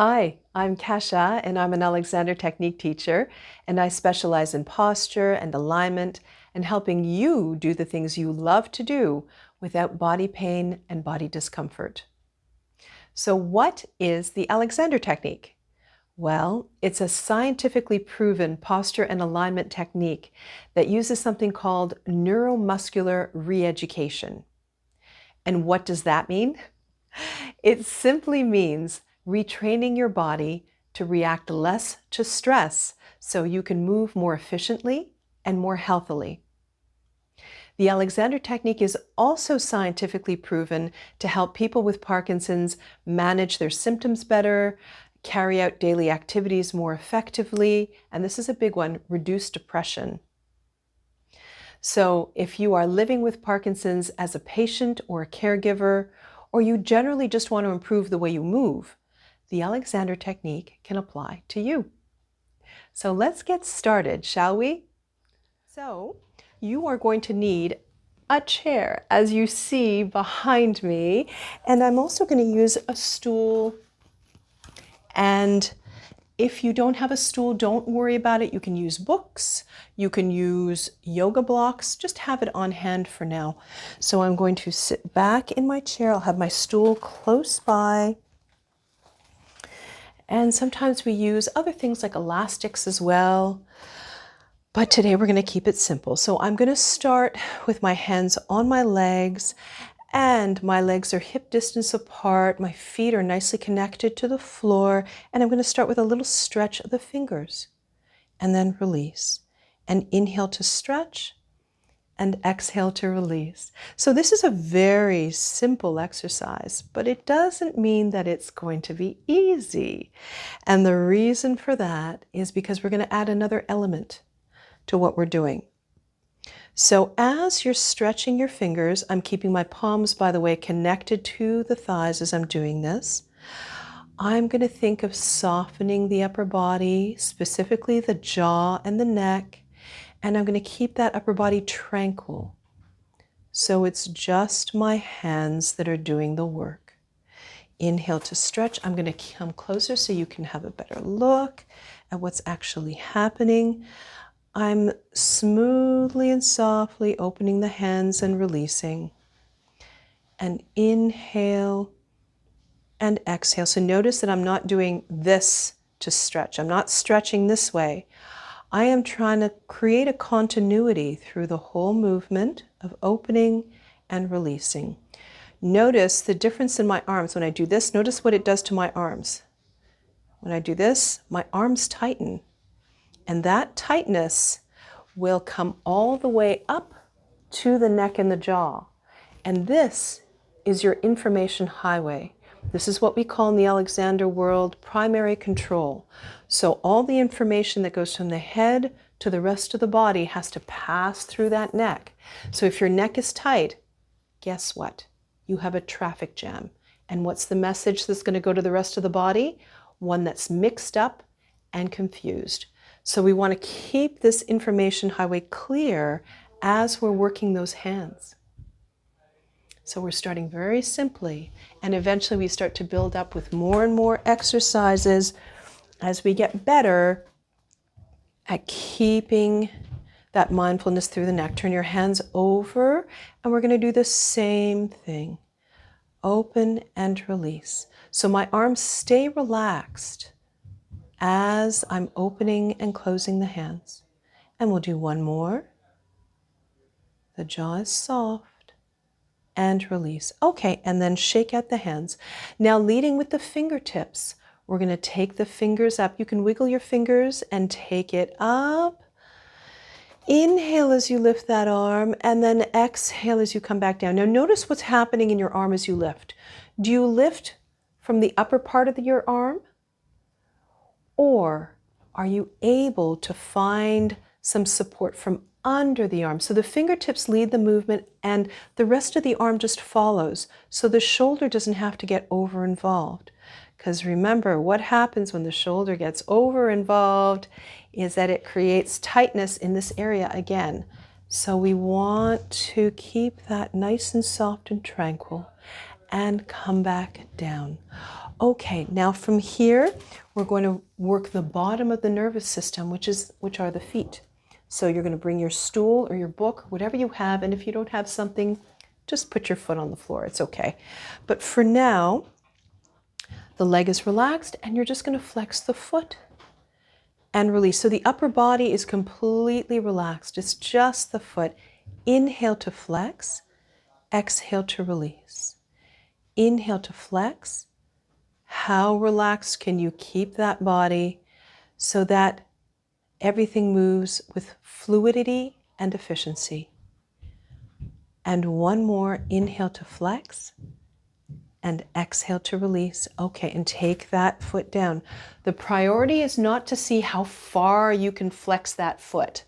Hi, I'm Kasia and I'm an Alexander Technique teacher, and I specialize in posture and alignment and helping you do the things you love to do without body pain and body discomfort. So what is the Alexander Technique? Well, it's a scientifically proven posture and alignment technique that uses something called neuromuscular re-education. And what does that mean? It simply means retraining your body to react less to stress so you can move more efficiently and more healthily. The Alexander Technique is also scientifically proven to help people with Parkinson's manage their symptoms better, carry out daily activities more effectively, and this is a big one, reduce depression. So if you are living with Parkinson's as a patient or a caregiver, or you generally just want to improve the way you move, the Alexander Technique can apply to you. So let's get started, shall we? So you are going to need a chair, as you see behind me, and I'm also going to use a stool. And if you don't have a stool, don't worry about it. You can use books, you can use yoga blocks, just have it on hand for now. So I'm going to sit back in my chair. I'll have my stool close by. And sometimes we use other things like elastics as well. But today we're going to keep it simple. So I'm going to start with my hands on my legs, and my legs are hip distance apart. My feet are nicely connected to the floor. And I'm going to start with a little stretch of the fingers and then release. And inhale to stretch and exhale to release. So this is a very simple exercise, but it doesn't mean that it's going to be easy. And the reason for that is because we're going to add another element to what we're doing. So as you're stretching your fingers, I'm keeping my palms, by the way, connected to the thighs as I'm doing this. I'm going to think of softening the upper body, specifically the jaw and the neck, and I'm going to keep that upper body tranquil. So it's just my hands that are doing the work. Inhale to stretch. I'm going to come closer so you can have a better look at what's actually happening. I'm smoothly and softly opening the hands and releasing. And inhale and exhale. So notice that I'm not doing this to stretch. I'm not stretching this way. I am trying to create a continuity through the whole movement of opening and releasing. Notice the difference in my arms. When I do this, notice what it does to my arms. When I do this, my arms tighten. And that tightness will come all the way up to the neck and the jaw. And this is your information highway. This is what we call in the Alexander world primary control. So all the information that goes from the head to the rest of the body has to pass through that neck. So if your neck is tight, guess what? You have a traffic jam. And what's the message that's going to go to the rest of the body? One that's mixed up and confused. So we want to keep this information highway clear as we're working those hands. So we're starting very simply, and eventually we start to build up with more and more exercises as we get better at keeping that mindfulness through the neck. Turn your hands over, and we're going to do the same thing. Open and release. So my arms stay relaxed as I'm opening and closing the hands. And we'll do one more. The jaw is soft and release. Okay, and then shake out the hands. Now leading with the fingertips, we're going to take the fingers up. You can wiggle your fingers and take it up. Inhale as you lift that arm, and then exhale as you come back down. Now notice what's happening in your arm as you lift. Do you lift from the upper part of your arm? Or are you able to find some support from under the arm? So the fingertips lead the movement and the rest of the arm just follows. So the shoulder doesn't have to get over involved. Because remember, what happens when the shoulder gets over involved is that it creates tightness in this area again. So we want to keep that nice and soft and tranquil and come back down. Okay, now from here, we're going to work the bottom of the nervous system, which are the feet. So you're going to bring your stool or your book, whatever you have, and if you don't have something, just put your foot on the floor. It's okay. But for now, the leg is relaxed, and you're just going to flex the foot and release. So the upper body is completely relaxed. It's just the foot. Inhale to flex, exhale to release. Inhale to flex. How relaxed can you keep that body so that everything moves with fluidity and efficiency? And one more, inhale to flex and exhale to release. Okay, and take that foot down. The priority is not to see how far you can flex that foot.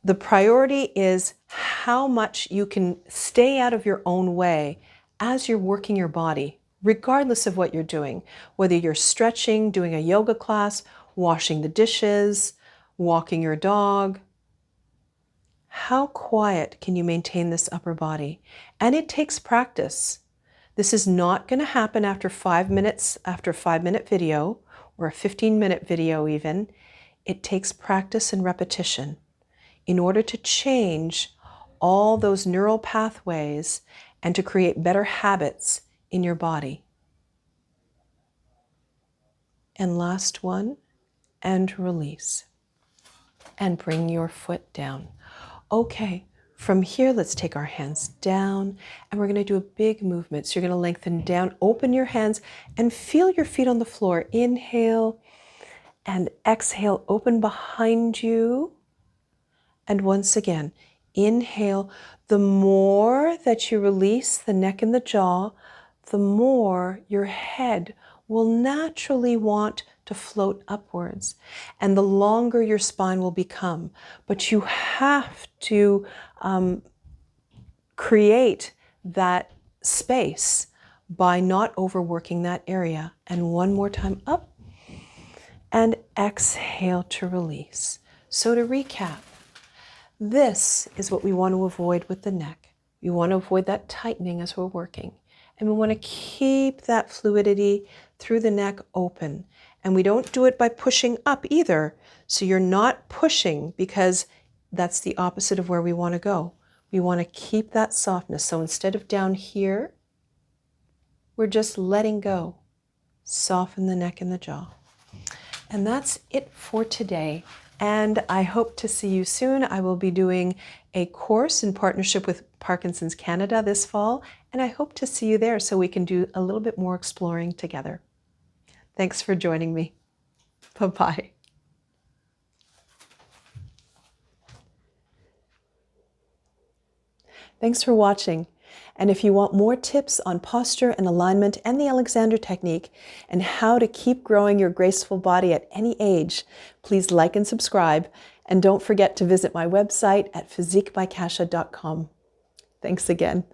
The priority is how much you can stay out of your own way as you're working your body, regardless of what you're doing, whether you're stretching, doing a yoga class, washing the dishes, walking your dog. How quiet can you maintain this upper body? And it takes practice. This is not going to happen after 5 minutes, after a 5-minute video or a 15-minute video even. It takes practice and repetition in order to change all those neural pathways and to create better habits in your body. And last one, and release. And bring your foot down. Okay, from here, let's take our hands down, and we're going to do a big movement. So you're going to lengthen down, open your hands, and feel your feet on the floor. Inhale and exhale, open behind you. And once again, inhale. The more that you release the neck and the jaw, the more your head will naturally want to float upwards, and the longer your spine will become. But you have to create that space by not overworking that area. And one more time, up and exhale to release. So to recap, this is what we want to avoid with the neck. We want to avoid that tightening as we're working. And we want to keep that fluidity through the neck open. And we don't do it by pushing up either. So you're not pushing, because that's the opposite of where we want to go. We want to keep that softness. So instead of down here, we're just letting go. Soften the neck and the jaw. And that's it for today. And I hope to see you soon. I will be doing a course in partnership with Parkinson Canada this fall, and I hope to see you there so we can do a little bit more exploring together. Thanks for joining me. Bye-bye. Thanks for watching. And if you want more tips on posture and alignment and the Alexander technique and how to keep growing your graceful body at any age, please like and subscribe. And don't forget to visit my website at physiquebykasia.com. Thanks again.